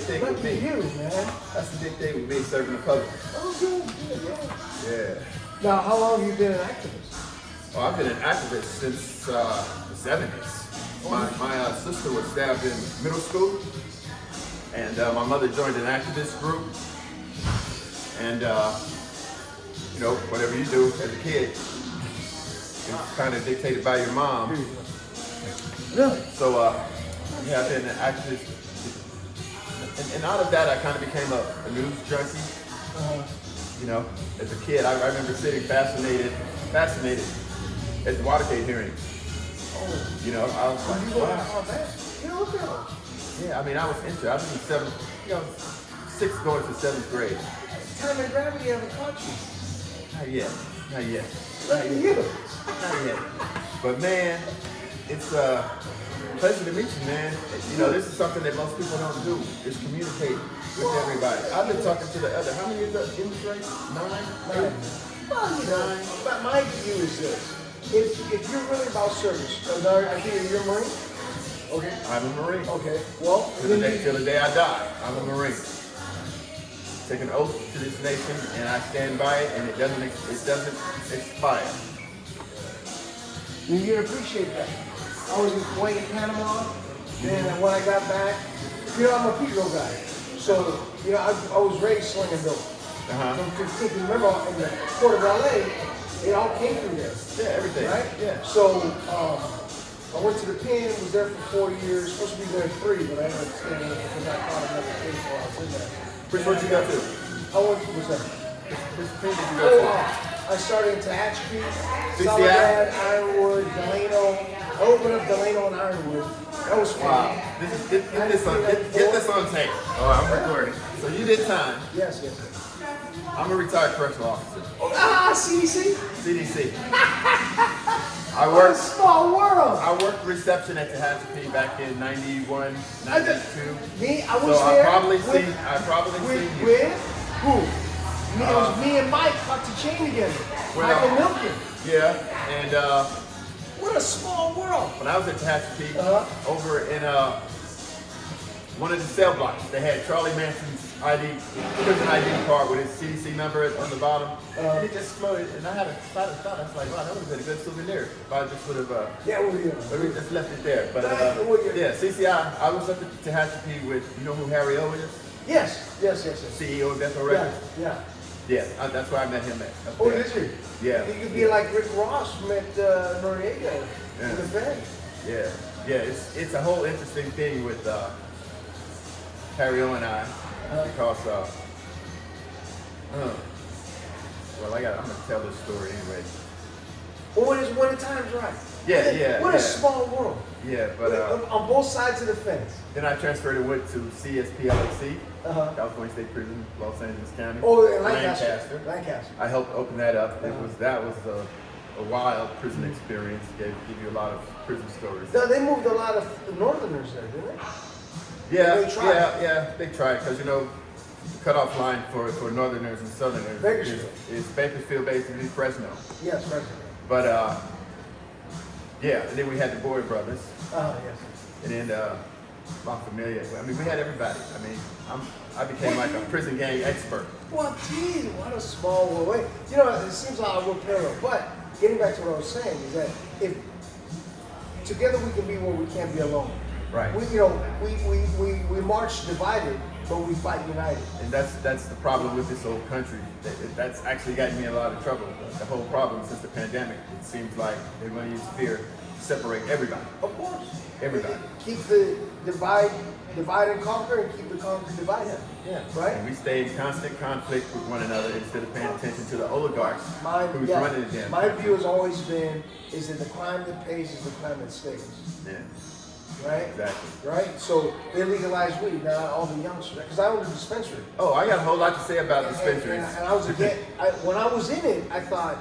thing with me. Lucky you, man. That's the big thing with me, serving the public. Oh, good, yeah. Yeah. Now, how long have you been an activist? Well, I've been an activist since the 70s. My sister was stabbed in middle school, and my mother joined an activist group. And you know, whatever you do as a kid, it's kind of dictated by your mom. Really? So yeah, I've been an activist, and out of that, I kind of became a news junkie. You know, as a kid, I remember sitting fascinated at the Watergate hearings. Oh. You know, I was like, wow. Wow. Yeah, I mean, I was into it. I was in sixth going to 7th grade. Time and gravity haven't caught you. Not yet. Look at you. Not yet. But man, it's a pleasure to meet you, man. You know, this is something that most people don't do, is communicate with everybody. I've been talking to the other, how many years in this race? 9? Well, you know, but my view is this. If you're really about service, I think you're a Marine? Okay. I'm a Marine. Okay. Well, till the day I die, I'm a Marine. Take an oath to this nation, and I stand by it, and it doesn't expire. You appreciate that. I was in Kuwait, Panama, and when I got back, you know, I'm a Pedro guy. So, you know, I was raised slinging dope. From 15, remember in the port of LA, it all came through there. Yeah, everything. Right? Yeah. So, I went to the pen, was there for 4 years, supposed to be there 3, but I ended up staying in because I caught another case while I was in there. Which one you got to? What's that? Which pen did you go to? I started in Tehachapi, CCI? Soledad, Ironwood, Delano. I opened up Delano and Ironwood. That was fun. Wow. Get this on tape. Oh, I'm recording. So you did time. Yes. I'm a retired correctional officer. CDC? CDC. What a small world. I worked reception at Tehachapi back in 91, 92. Me? I was so there. I probably seen you. With who? It was me and Mike caught the chain together. Michael Milken. Yeah, and what a small world. when I was at Tehachapi, over in one of the cell blocks, they had Charlie Manson's prison ID card with his CDC number on the bottom. And it just floated, and I had a thought, I was like, wow, that would have been a good souvenir if I just would have just left it there. But yeah, CCI, I was up at Tehachapi with, you know who Harry O is? Yes. CEO of Death Row Records? Yeah, that's where I met him at. Oh, did you? Yeah. You could be like Rick Ross met Noriega in the Fed. Yeah, it's a whole interesting thing with Harry O and I, because well, I'm gonna tell this story anyway. Well, when the time's right. Yeah. What a small world. Yeah, but on both sides of the fence. then I transferred and went to CSPLAC, California State Prison, Los Angeles County. Oh, in Lancaster. I helped open that up. That was a wild prison experience. Give you a lot of prison stories. No, they moved a lot of Northerners there, didn't they? Yeah, they tried, because you know, the cutoff line for Northerners and Southerners is Bakersfield, basically Fresno. Yes, Fresno. But yeah, and then we had the Boyd brothers. Yes. And then my familia. I mean, we had everybody. I mean, I became like a prison gang expert. Well, geez, what a small world. Wait, you know, it seems like I work parallel, but getting back to what I was saying is that if together we can be where we can't be alone. Right. We march divided, but we fight united. And that's the problem with this whole country. That's actually gotten me in a lot of trouble. The whole problem since the pandemic. It seems like they're going to use fear to separate everybody. Of course. Everybody. Keep the divide and conquer, and keep the conquer divided. Yeah. Right? And we stay in constant conflict with one another instead of paying attention to the oligarchs who's running the damn My country. view has always been is that the crime that pays is the crime that stays. Yeah. Right? Exactly. Right? So they legalized weed. Now all the youngsters, because I own a dispensary. Oh, I got a whole lot to say about dispensaries. And I was when I was in it, I thought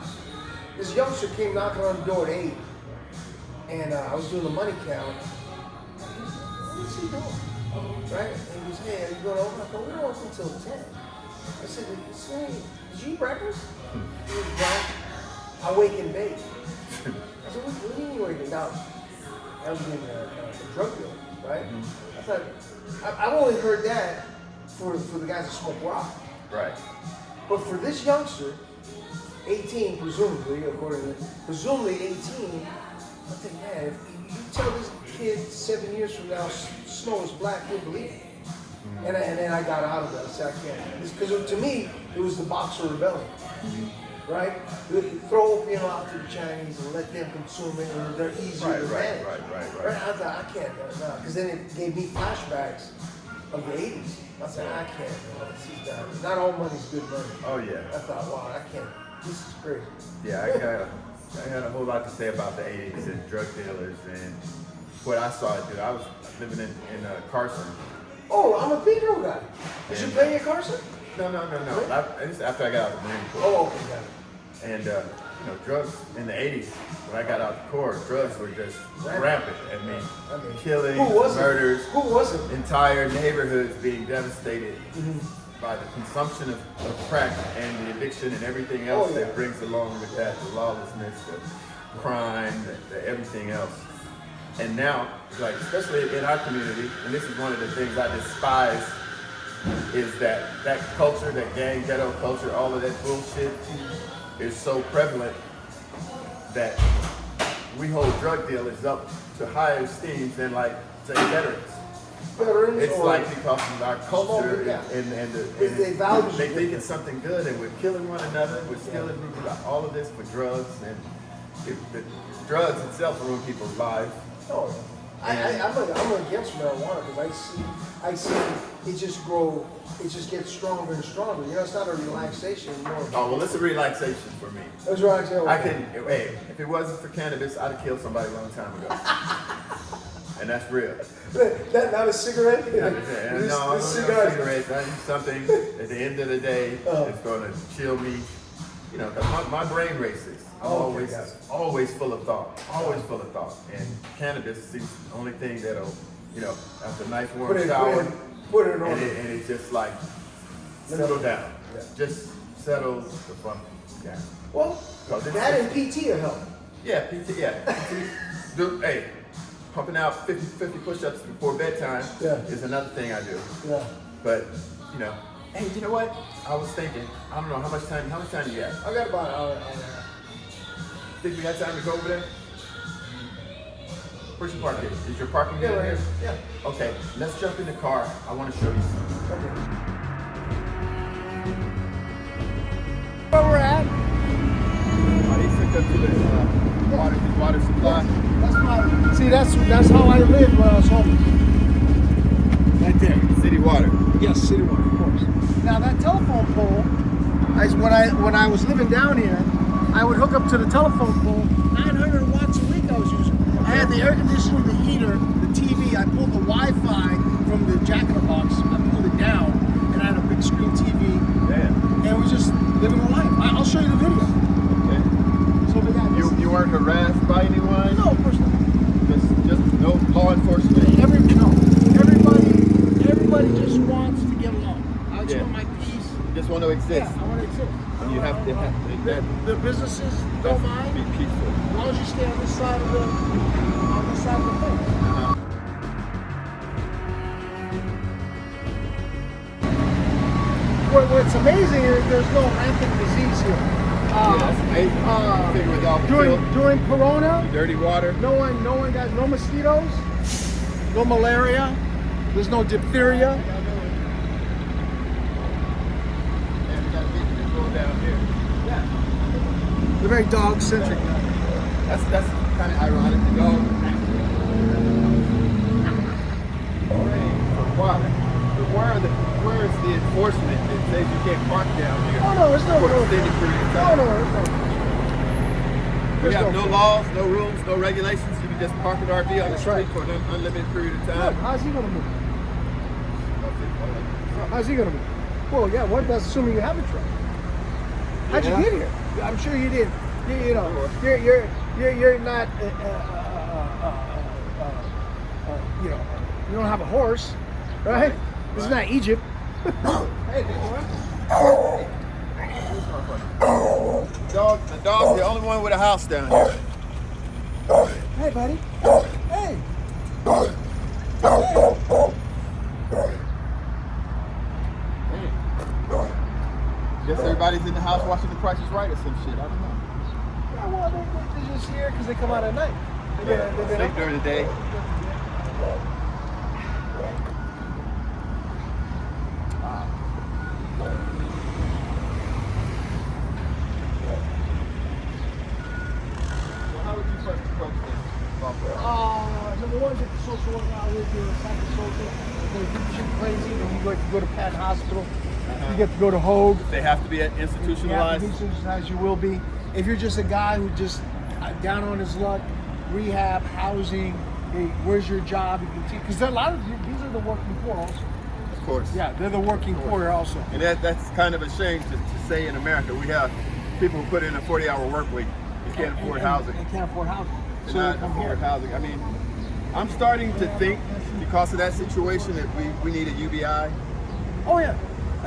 this youngster came knocking on the door at 8, and I was doing the money count. What is he doing? Right? And he goes, hey, are you going over? I go, we don't open until 10. I said, did you eat breakfast? He was drunk. I wake and bake. I said, what do you mean waking down? I was getting a drug deal, right? I thought, I've only heard that for the guys that smoke rock. Right. But for this youngster, 18 presumably, presumably 18, I think, man, if you tell this kid 7 years from now snow is black, he'll believe it. And then I got out of that. I said, I can't. Because to me, it was the Boxer Rebellion. Right? Throw opium out to the Chinese and let them consume it, and they're easier to manage. Right. I thought, I can't, no. Because then it gave me flashbacks of the 80s. I said, I can't, not all money's good money. Oh, yeah. I thought, wow, I can't. This is crazy. Yeah, I had a whole lot to say about the 80s and drug dealers and what I saw it do. I was living in Carson. Oh, I'm a Pedro guy. Is you playing at Carson? No. This after I got out of the Marine Corps. Oh, okay, got it. And drugs in the 80s, when I got out the Corps, drugs were just rampant. I mean killings, murders. Who was it? Entire neighborhoods being devastated by the consumption of crack and the addiction and everything else that brings along with that, the lawlessness, the crime, the everything else. And now, like especially in our community, and this is one of the things I despise, is that culture, that gang ghetto culture, all of that bullshit is so prevalent that we hold drug dealers up to higher esteem than, like, say, veterans. It's like because of our culture and they think it's something good, and we're killing one another, we're stealing all of this for drugs, and the drugs itself ruin people's lives. Oh, I'm against marijuana because I see it just gets stronger and stronger. You know, it's not a relaxation anymore. Oh, well, it's a relaxation for me. It's relaxation. Hey, if it wasn't for cannabis, I'd have killed somebody a long time ago. And that's real. Not a cigarette? No, cigarette. That's something at the end of the day it's going to chill me. You know, because my brain races. I'm always full of thought. Always full of thought. And cannabis is the only thing that'll, after a nice warm shower, put it on. And it's just like, settle down. Yeah. Just settle the fuck down. Well, that and PT will help. Yeah, PT. Hey, pumping out 50 push-ups before bedtime is another thing I do. Yeah. But, hey, you know what? I was thinking, I don't know, how much time do you have? I got about an hour. Think we got time to go over there? Where's your parking? Is your parking down here? Yeah. Okay, let's jump in the car. I want to show you something. Okay. Where we're at? He took us to the water supply. That's how I lived when I was home. Right there. City water. Yes, city water, of course. Now that telephone pole, when I was living down here, I would hook up to the telephone pole. 900 watts a week I was using. I had the air conditioner, the heater, the TV. I pulled the Wi-Fi from the jack-in-the-box. I pulled it down, and I had a big screen TV. Damn. And we just living a life. I'll show you the video. Okay. So you weren't harassed by anyone? No, of course not. Just no law enforcement? Everybody just wants to get along. I just want my peace. You just want to exist. Yeah, I want to exist. And you have to the businesses don't mind. Be peaceful. As long as you stay on this side of the thing. What's amazing is there's no rampant disease here. That's amazing. During Corona, dirty water. No one got no mosquitoes, no malaria. There's no diphtheria. Down here. Yeah. They're very dog-centric. That's kind of ironic. The dog water. Where is the enforcement that says you can't park down here? Oh no, there's no for an extended period of time? No. We have no laws, no rules, no regulations. You can just park an RV on the street for an unlimited period of time. How's he gonna move? How's he gonna move? Well, yeah. That's assuming you have a truck. How'd you get here? I'm sure you did. You're not. You don't have a horse, right? This is not Egypt. Hey, the dog's the only one with a house down here. Hey, buddy. Hey. house watching The Price is Right or some shit. I don't know. Yeah, well, they're just here because they come out at night. They've Sleep during the day. Number one, get the social worker out here doing psychosocial. If they do shit crazy, then you get to go to Patton Hospital. You get to go to Hogue. They have to be institutionalized. You have to be institutionalized, you will be. If you're just a guy who just down on his luck, rehab, housing, hey, where's your job? Because a lot of these are the working poor also. Of course. Yeah, they're the working poor also. And that's kind of a shame to say in America. We have people who put in a 40-hour work week. They can't afford housing. They can't afford housing. They can't afford housing. I mean, I'm starting to think because of that situation that we need a UBI. Oh yeah.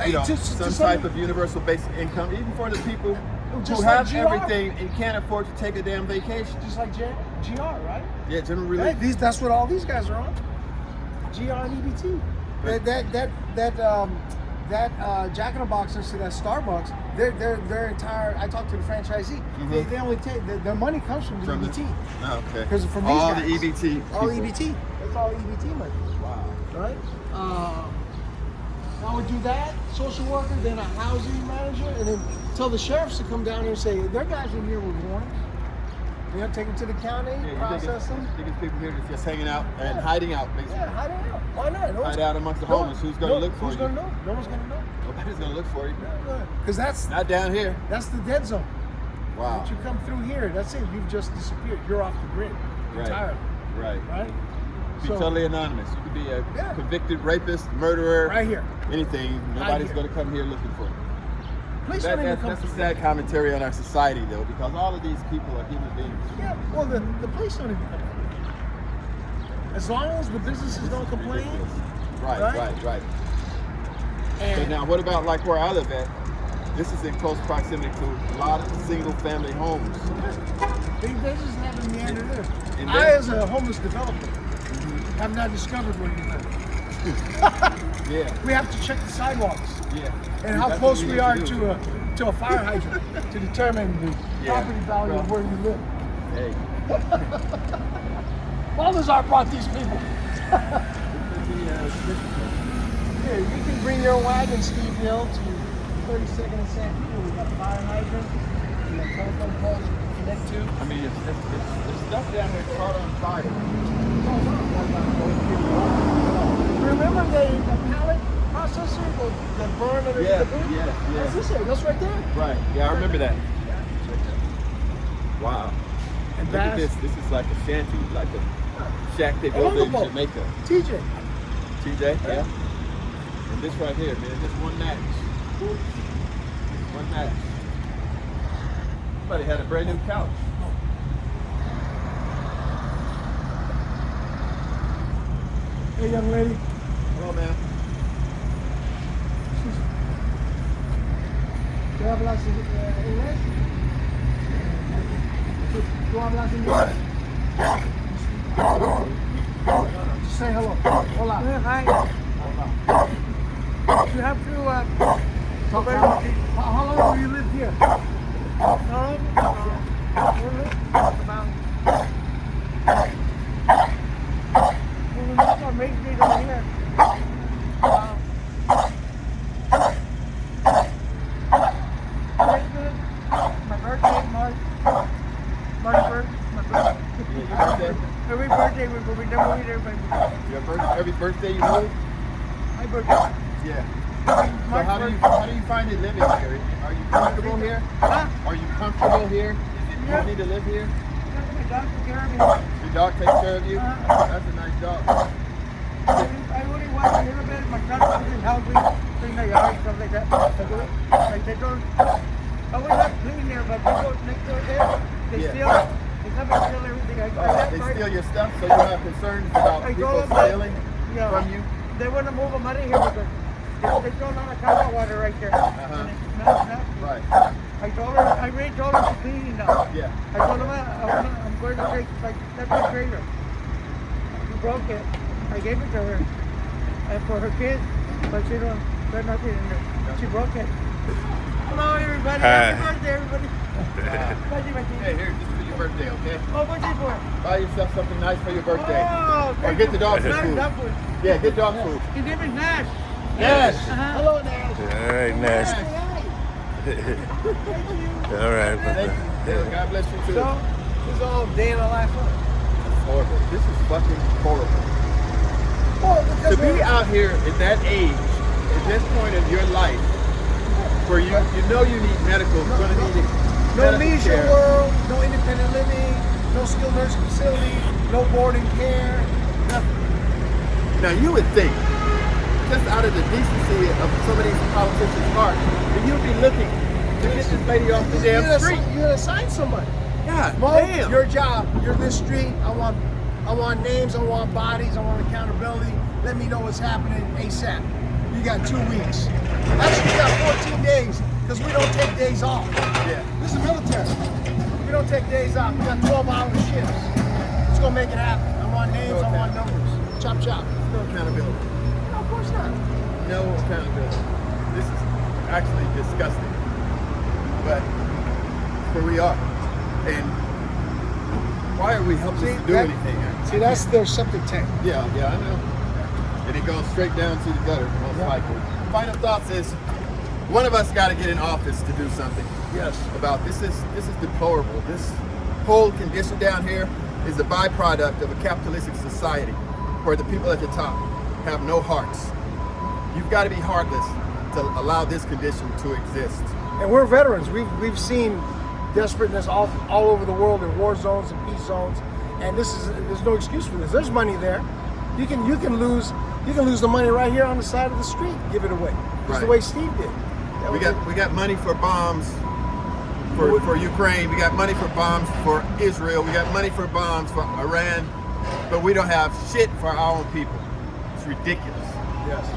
You know, some type of universal basic income, even for the people who have everything and can't afford to take a damn vacation. Just like GR, right? Yeah, general relief. Right? That's what all these guys are on. GR and EBT. Right. That Jack in the Box next to that Starbucks, their entire. I talked to the franchisee. They only take their money comes from the EBT. Oh, okay. Because from these all guys, the EBT. All EBT. That's all EBT money. Wow. Right. I would do that, social worker, then a housing manager, and then tell the sheriffs to come down here and say, their guys are here with warrants. You know, take them to the county, process them. You think people here just hanging out and hiding out, basically. Yeah, hiding out. Why not? Hide out amongst the homeless. Who's going to look for you? Who's going to know? No one's going to know. Nobody's going to look for you. Because that's... Not down here. That's the dead zone. Wow. Once you come through here, that's it. You've just disappeared. You're off the grid entirely. Right. Right? Be totally anonymous. You could be a convicted rapist, murderer. Right here. Anything. Nobody's going to come here looking for you. That's a sad commentary on our society, though, because all of these people are human beings. Yeah, well, the police don't even come. As long as the businesses don't complain. Right. And now, what about like where I live at? This is in close proximity to a lot of single-family homes. They just haven't meandered there. I, as a homeless developer, have not discovered where you live. Yeah. We have to check the sidewalks. Yeah. And how close we are to a fire hydrant to determine the property value of where you live. Hey. Baltazr brought these people. Yeah, you can bring your wagon, Steve Hill, to 32nd and San Pedro. We got a fire hydrant. We got telephone poles to connect to. I mean, if stuff down here caught on fire. Remember the pallet processor that burned underneath the boot? Yeah. What's this here? That's right there. Right. Yeah, I remember that. Wow. And look at this. This is like a shanty, like a shack they built in Jamaica. TJ. Yeah. And this right here, man, just one match. One match. Somebody had a brand new couch. Hey, young lady. Hello, man. ¿Tú hablas inglés? ¿Tú hablas inglés? Just say hello. Hola. Hi. You have to How long have you lived here? Make me down here. My birthday, March 1st. My birthday. Every birthday we never meet everybody. Every birthday you move? My birthday. Yeah. So how do you find it living here? Are you comfortable here? Huh? Are you comfortable here? Is it easy to live here? My dog took care of me. Your dog takes care of you? That's a nice dog. I only walk a little bit. My son comes and helps me clean the yard, stuff like that. Like they don't. I would not clean there, but they go next door there. They steal. They come and steal everything. They steal your stuff, so you have concerns about people stealing from you? They want to move them out of here because they throw a lot of cow water right there. And it's not. Right. I already told her to clean now. Yeah. I told her I'm going to take that's my trailer. She broke it. I gave it to her. And for her kids, but she don't, there's nothing in there. She broke it. Hello, everybody. Hi. Happy birthday, everybody. Hey, here, this is for your birthday, okay? Oh, what's it for? Buy yourself something nice for your birthday. Oh, Or get the dog some Nash, food. dog food. Yeah, get dog food. His name is Nash. Yes. Hello, Nash. All right, Nash. All right. Thank you. Yeah, God bless you too. So, it's all day in the life. Horrible. This is fucking horrible. Well, To because be out here at that age, at this point of your life, where you know you need medical, you're gonna need no medical leisure care. world, no independent living, no skilled nursing facility, no boarding care, nothing. Now you would think, just out of the decency of some of these politicians' heart, that you'd be looking to get this lady off the damn street. You're gonna assign somebody. God Mo, damn. your job. You're this street. I want names. I want bodies. I want accountability. Let me know what's happening ASAP. You got 2 weeks. Actually, you got 14 days because we don't take days off. Yeah. This is military. We don't take days off. We got 12-hour shifts. It's gonna make it happen. I want names. I want numbers. Chop chop. No accountability. No, of course not. No accountability. This is actually disgusting. But here we are. And why are we helping to do anything? See, that's their septic tank. Yeah, I know. And it goes straight down to the gutter, most likely. Final thoughts is, one of us got to get in office to do something. Yes. About this is deplorable. This whole condition down here is a byproduct of a capitalistic society where the people at the top have no hearts. You've got to be heartless to allow this condition to exist. And we're veterans. We've seen desperateness all over the world in war zones and peace zones, and there's no excuse for this. There's money there. You can lose the money right here on the side of the street. Give it away. Just the way Steve did. We got money for bombs for Ukraine. We got money for bombs for Israel. We got money for bombs for Iran, but we don't have shit for our own people. It's ridiculous. Yes.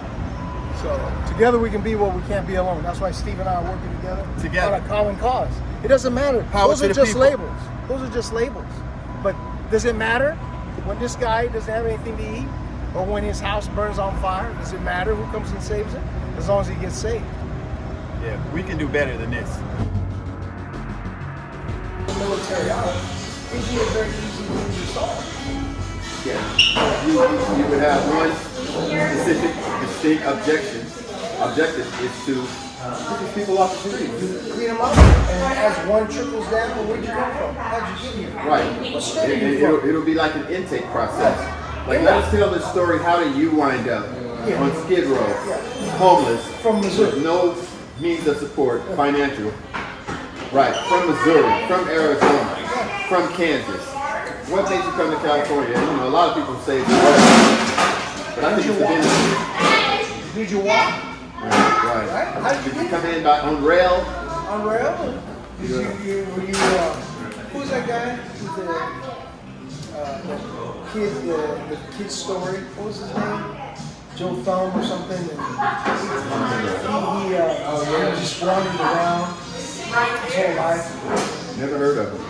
So together we can be what we can't be alone. That's why Steve and I are working together on a common cause. It doesn't matter. Those are just labels. Those are just labels. But does it matter when this guy doesn't have anything to eat, or when his house burns on fire? Does it matter who comes and saves him? As long as he gets saved. Yeah, we can do better than this. The military out would be a very easy thing to solve. Yeah, you would have one specific, distinct objective is to get these people off the street. Clean them up, and as one trickles down, well, where'd you come from? How'd you get here? Right. What state are you from? It'll be like an intake process. Like, let us tell this story. How did you wind up on Skid Row, homeless, From Missouri. with no means of support, financial? Right. From Missouri, from Arizona, from Kansas. What made you come to California? You know, a lot of people say it's hard, but I think it's the business. Did you walk? Right. How did Did you you get come in on rail? on rail? Were you who's that guy? Who's the kid's story? What was his name? Joe Thumb or something? And he just wandered around his whole life. Never heard of him.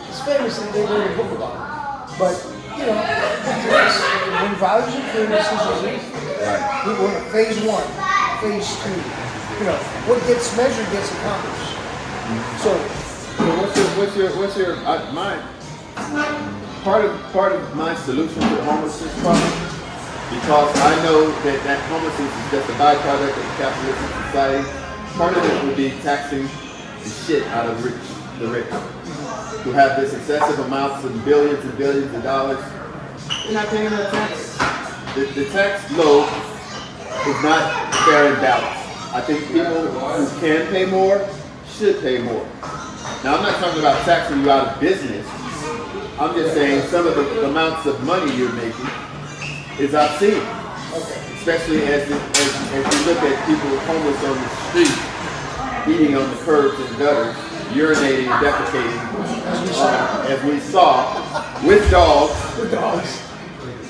It's famous and they wrote a book about it. But, you know, when values are clear, decisions are easy. Right. We were phase 1, phase 2. You know, what gets measured gets accomplished. So what's your my part of my solution to the homelessness problem, because I know that homelessness is just a byproduct of the capitalistic society. Part of it would be taxing the shit out of the rich, who have this excessive amounts of billions and billions of dollars. They're not paying their taxes. The tax load is not fair and balanced. I think people who can pay more should pay more. Now, I'm not talking about taxing you out of business. I'm just saying some of the amounts of money you're making is obscene. Especially as you look at people homeless on the street, eating on the curbs and gutters, urinating, defecating, as we saw, with dogs. with dogs.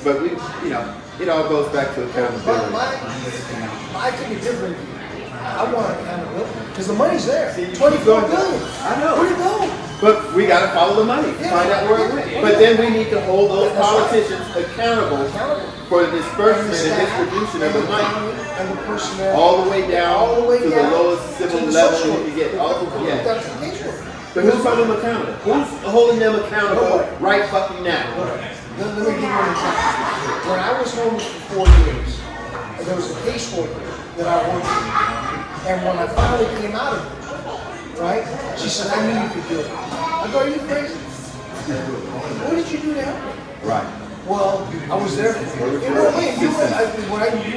But we, you know, it all goes back to accountability. I take a different view. I want accountability because the money's there. See, you keep 24 going. billion. I know. Where'd it go? But we got to follow the money, find out where it went. But then we need to hold those politicians accountable for the disbursement and distribution of the money. And the personnel. All the way down to the lowest civil level you get. But who's holding them accountable? Who's holding them accountable right fucking now? Let me give you an example. When I was homeless for 4 years, there was a caseworker that I worked with. And when I finally came out of it, right, she said, I knew you could do it. I go, are you crazy? What did you do to help me? Right. Well, I was there for you. You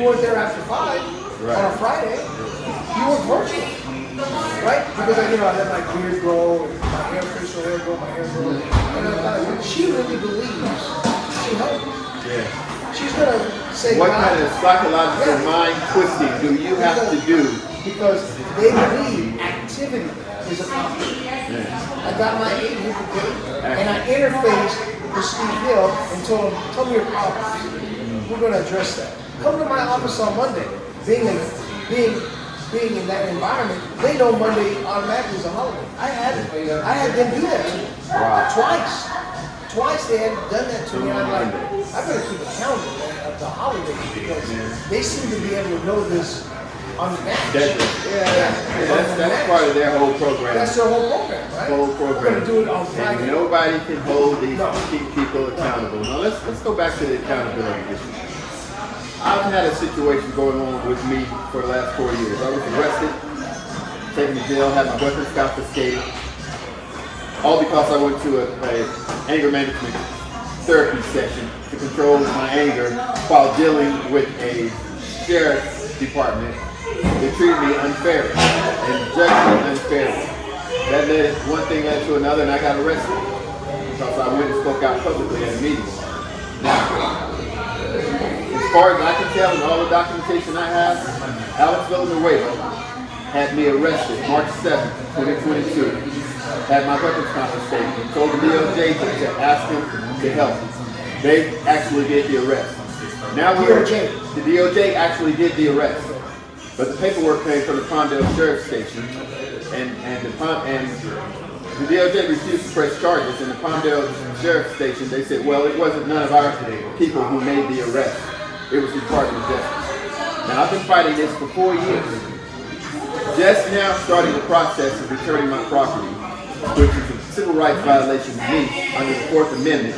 weren't there after 5 on a Friday. You were virtual. Right? Because I had my beard grow, and my facial hair grow, my hair grow. And I thought, she really believes she helped me. Yeah. She's going to say, what kind of psychological mind twisting do you have to do? Because they believe activity is a problem. I got my 8 hypocrite, and I interfaced with Steve Hill and told him, tell me your problems. We're going to address that. Come to my office on Monday. Being in that environment, they know Monday automatically is a holiday. I had them do that to me. Wow. Twice they had done that to me. And I'm like, I better keep a calendar, man, of the holidays because they seem to be able to know this on the match. That's part of their whole program. That's their whole program, right? Whole program. We're going to do it on Friday. And nobody can hold these people accountable. Now let's go back to the accountability issue. I've had a situation going on with me for the last 4 years. I was arrested, taken to jail, had my weapons confiscated, all because I went to a anger management therapy session to control my anger while dealing with a sheriff's department that treated me unfairly and judged me unfairly. That led one thing led to another, and I got arrested because I went and spoke out publicly at a meeting. Now, as far as I can tell, and all the documentation I have, Alex Villanueva had me arrested March 7th, 2022. Had my weapons confiscated and told the DOJ to ask him to help. They actually did the arrest. Now the DOJ actually did the arrest, but the paperwork came from the Palmdale Sheriff's Station, and the DOJ refused to press charges. In the Palmdale Sheriff's Station, they said, well, it wasn't none of our people who made the arrest. It was the Department of Justice. Now, I've been fighting this for 4 years. Just now starting the process of returning my property, which is a civil rights violation to me under the 4th Amendment.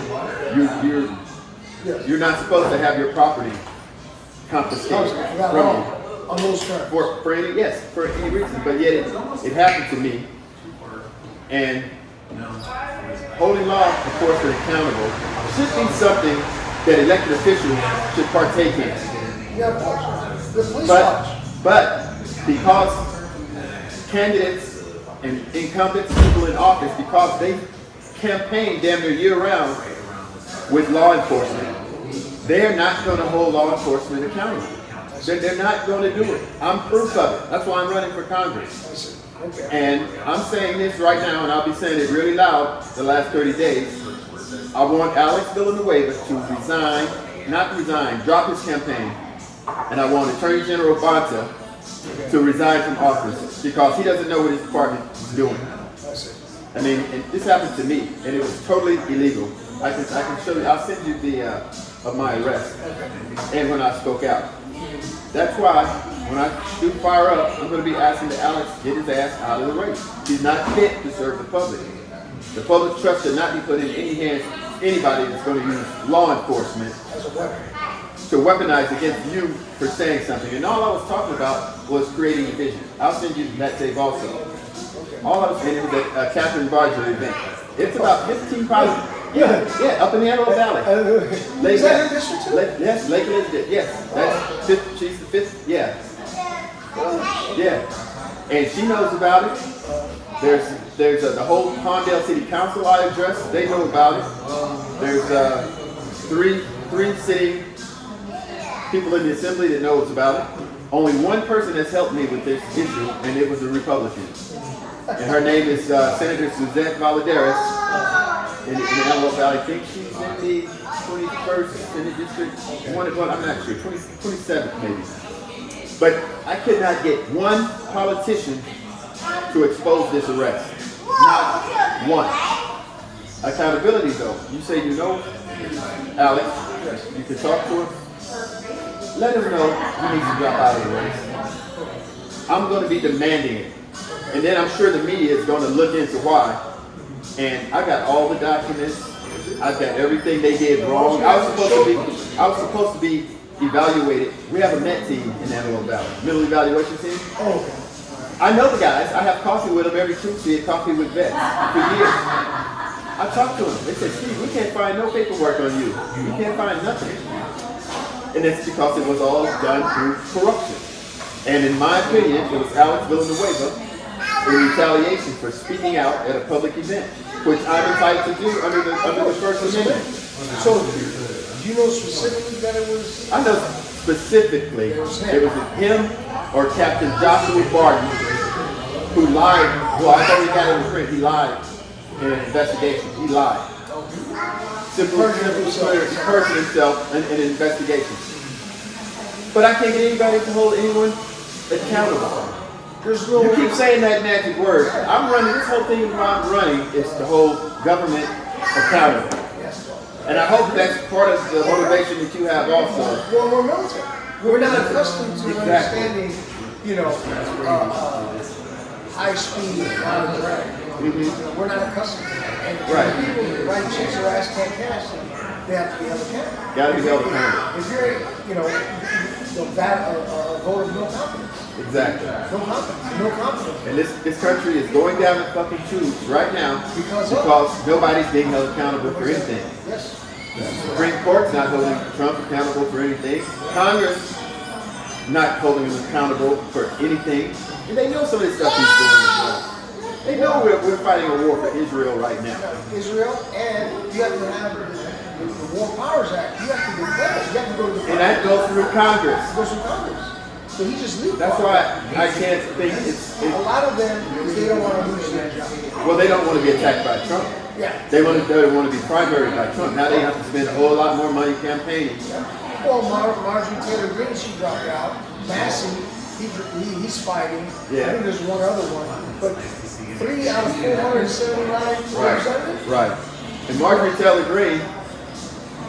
You're not supposed to have your property confiscated from you. On those terms. For any reason. But yet it happened to me. And holding law enforcement accountable should be something that elected officials should partake in. The police watch. But because candidates and incumbents, people in office, because they campaign damn near year-round with law enforcement, they're not going to hold law enforcement accountable. They're not going to do it. I'm proof of it. That's why I'm running for Congress. And I'm saying this right now, and I'll be saying it really loud the last 30 days. I want Alex Villanueva to resign, not resign, drop his campaign. And I want Attorney General Bonta to resign from office because he doesn't know what his department is doing. I mean, and this happened to me, and it was totally illegal. I can show you, I'll send you the, of my arrest and when I spoke out. That's why when I do fire up, I'm going to be asking that Alex get his ass out of the race. He's not fit to serve the public. The public trust should not be put in any hands anybody that's going to use law enforcement to weaponize against you for saying something. And all I was talking about was creating division. I'll send you that tape also. All I was saying, it was a Catherine Barger event. It's about 15 probably. Yeah, up in the Antelope Valley. Is that her district too? Yes, Lake Elizabeth. Yes, that's fifth, she's the 5th. Yeah, yeah, and she knows about it. There's the whole Palmdale City Council I addressed. They know about it. There's three sitting people in the assembly that knows about it. Only one person has helped me with this issue, and it was a Republican. And her name is Senator Suzette Valladares in the Antelope Valley. I think she's in the 21st in the district. I'm not sure, 27th maybe. But I could not get one politician to expose this arrest. One, accountability though. You say you know Alex, you can talk to him. Let him know he needs to drop out of the race. I'm going to be demanding it. And then I'm sure the media is going to look into why. And I got all the documents. I've got everything they did wrong. I was supposed to be evaluated. We have a MET team in Antelope Valley, middle evaluation team. I know the guys. I have coffee with them every Tuesday at Coffee with Vets for years. I talked to them. They said, Steve, we can't find no paperwork on you. We can't find nothing. And it's because it was all done through corruption. And in my opinion, it was Alex Villanueva in retaliation for speaking out at a public event, which I'm entitled to do under the First Amendment. So, do you know specifically that it was? I know specifically it was him or Captain Joshua Barton who lied. Well, I know he got it in print. He lied in an investigation. He lied. Simply perjured himself in an investigation. But I can't get anybody to hold anyone accountable. You keep saying that magic word. I'm running, this whole thing I'm running is to hold government accountable. And I hope that's part of the motivation that you have also. Well, we're military. We're not accustomed to understanding, high speed, out of drag. We're not accustomed to that. And people who write checks or ass can't cash, they have to be held accountable. Got to be held accountable. If you're, a vote of no confidence. Exactly. No confidence. No confidence. And this country is going down the fucking tubes right now because nobody's being held accountable for anything. Yes. The Supreme Court's not holding Trump accountable for anything. Congress not holding him accountable for anything. And they know some of this stuff he's doing as well. They know we're fighting a war for Israel right now. Israel, and you have to have the War Powers Act. You have to declare it. You have to go to the And that goes through Congress. It goes through Congress. So he just leaves. That's why I can't think it's a lot of them, they don't want to lose their job. Well, they don't want to be attacked by Trump. Yeah. They want to be primaried by Trump. Now they have to spend a whole lot more money campaigning. Yeah. Well, Marjorie Taylor Greene, she dropped out. Massey, he's fighting. Yeah. I think there's one other one. But 3 out of 479 representatives? Right. And Marjorie Taylor Greene,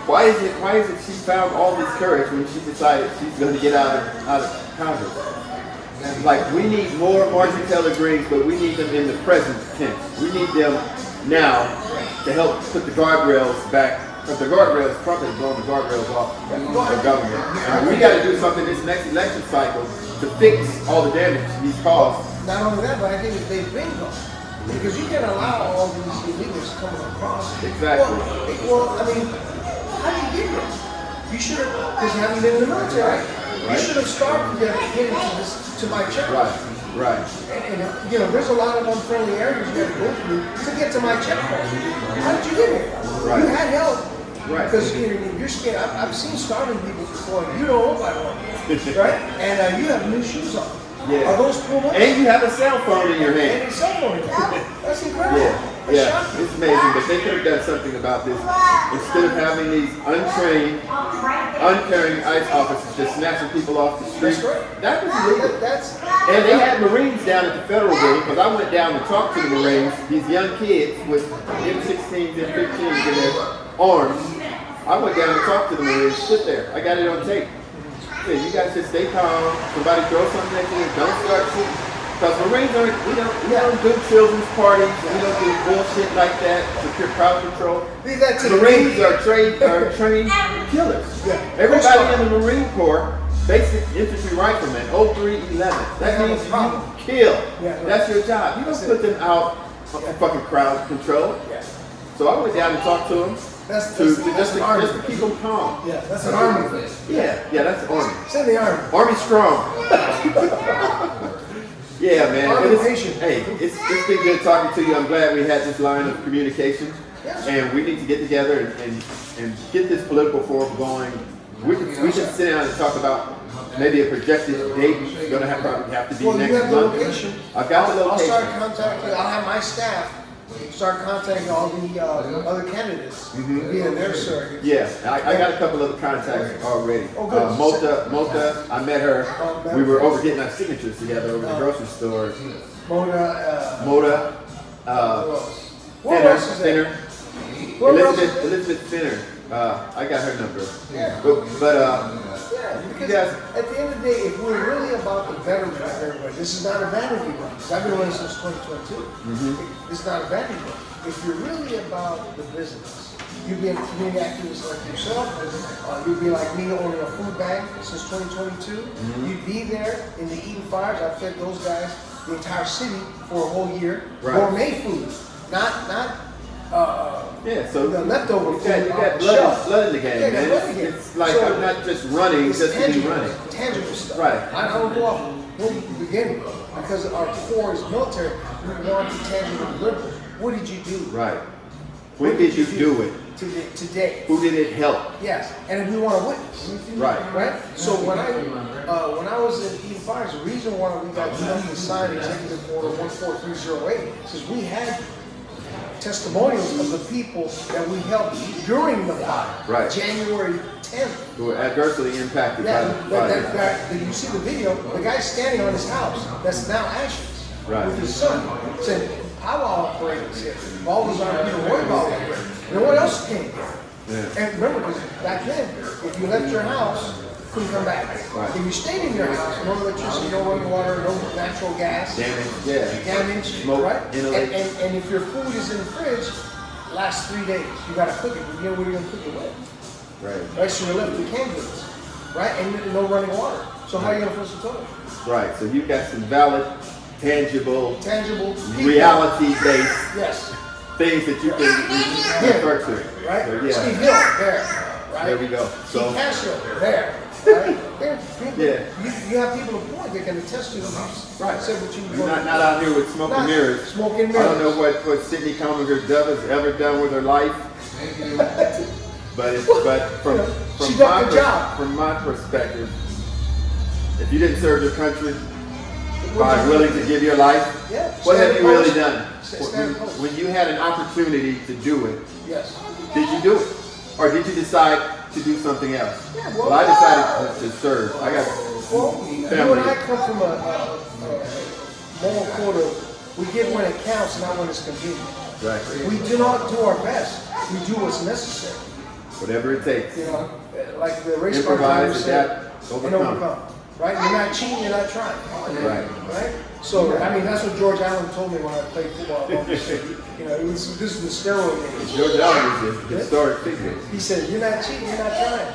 why is it she found all this courage when she decided she's going to get out of Congress? Like, we need more Marjorie Taylor Greenes, but we need them in the present tense. We need them now to help put the guardrails back. Because the guardrails, Trump has blown the guardrails off the government. And we got to do something this next election cycle to fix all the damage he's caused. Not only that, but I think they've been gone. Because you can't allow all these illegals coming across. Exactly. Well, I mean, how do you get here? You should have, because you haven't been in the military. Right. You should have started getting to my checkpoint. Right. And there's a lot of unfriendly areas you have to go through to get to my checkpoint. How did you get here? Right. You had help. Right. Because you're scared. I've seen starving people before. You don't look like one. Right? And you have new shoes on. Yeah. Are those Pumas? And you have a cell phone in your hand. And a cell phone. That's incredible. Yeah, it's amazing, but they could have done something about this. Instead of having these untrained, uncaring ICE officers just snatching people off the street. That's right. That was illegal. And they had Marines down at the federal building, because I went down to talk to the Marines, these young kids with M16s and 15s in their arms. I went down to talk to the Marines, sit there. I got it on tape. I said, you guys just stay calm. Somebody throw something at you, don't start shooting. Because Marines we don't do children's parties, we don't do bullshit like that, secure crowd control. Marines are trained killers. Yeah. Everybody in the Marine Corps, basic infantry rifleman, 0311. That means you kill. Yeah. That's your job. You don't put them out for fucking crowd control. Yeah. So I went down and talked to them. Just to keep them calm. Yeah, that's an army thing. Yeah, that's the army. Send the army. Army strong. Yeah, man. It's been good talking to you. I'm glad we had this line of communication. Yes. And we need to get together and get this political forum going. We can sit down and talk about maybe a projected date. It's going to probably have to be next month. You have the location. I've got the location. I'll start contacting. I'll have my staff start contacting all the other candidates via their surrogates. Yeah, I got a couple of contacts already. Oh, good. Mota, I met her. We were over getting our signatures together over the grocery store. Mota. Who else is there? Thinner. Elizabeth Thinner. I got her number. Yeah. But yeah, because you guys, at the end of the day, if we're really about the betterment of everybody, this is not a vanity run. I've been running since 2022. This is not a vanity run. If you're really about the business, you'd be a community activist like yourself. You'd be like me, owning a food bank since 2022. You'd be there in the Eating Fires. I've fed those guys the entire city for a whole year. Right. Gourmet food, not so the leftover food. you got blood in the game, man. Blood in the game. It's like So, I'm not just running it's just to be tangible, running. tangible stuff. Right. I don't go off when you begin because our core is military. We want the tangible deliverables. What did you do? Right. When did you do it? Today. Who did it help? Yes, and we want to witness. Right. Right. So when I was in Eating Fires, the reason why we got to sign Executive Order 14308 is we had testimonials of the people that we helped during the fire. Right. January 10th. Who were adversely impacted by the fire. You see the video, the guy's standing on his house that's now ashes with his son. Said, power operators here. Baltazr Fedalizo. And what else came here? Yeah. And remember, because back then, if you left your house, couldn't come back. Right. If you stayed in your house, no electricity, no running water, no natural gas, damage, smoke, right? inhalation. And if your food is in the fridge, lasts 3 days. You gotta cook it. You know what you're gonna cook it with. Right. So you're left with canned goods, right? And no running water. So how are you gonna flush the toilet? Right. So you got some valid, tangible, people. reality-based things that you can refer to. Right? So, Steve Hill, there. Right? There we go. Steve So Casio, there. Right? There. People, Yeah. You have people of point that can attest to you. Right. Said what you you're not out here with smoke and mirrors. Smoke and I mirrors. don't know what Sydney Cominger Dove has ever done with her life. But She done the job. from my perspective, if you didn't serve your country by willing to give your life, what have you really done? When you had an opportunity to do it, did you do it? Or did you decide to do something else? Well, I decided to serve. I got you and I come from a moral code of we give when it counts, not when it's convenient. Right. We do not do our best. We do what's necessary. Whatever it takes. You know, like the race car driver said, and overcome. Right? You're not cheating, you're not trying. Right. Right? So, I mean, that's what George Allen told me when I played football. You know, this is the steroid days. George Allen is a historic figure. He said, you're not cheating, you're not trying.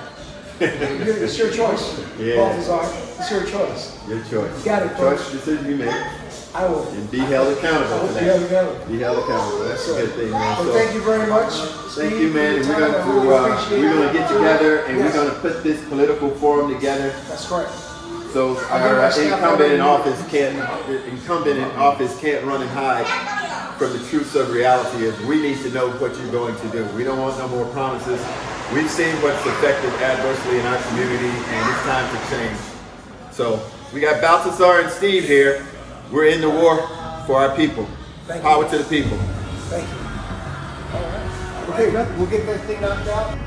It's your choice. Baltazr, it's your choice. Your choice. You got it, Choice decision you make. I will. And be held accountable for that. Be held accountable. That's a good thing, man. Well, thank you very much. Thank you, man. And we're going to get together and we're going to put this political forum together. That's correct. So our incumbent in office can't run and hide from the truths of reality. Is we need to know what you're going to do. We don't want no more promises. We've seen what's affected adversely in our community, and it's time to change. So we got Baltazr and Steve here. We're in the war for our people. Power to the people. Thank you. All right. Okay, we'll get that thing knocked out.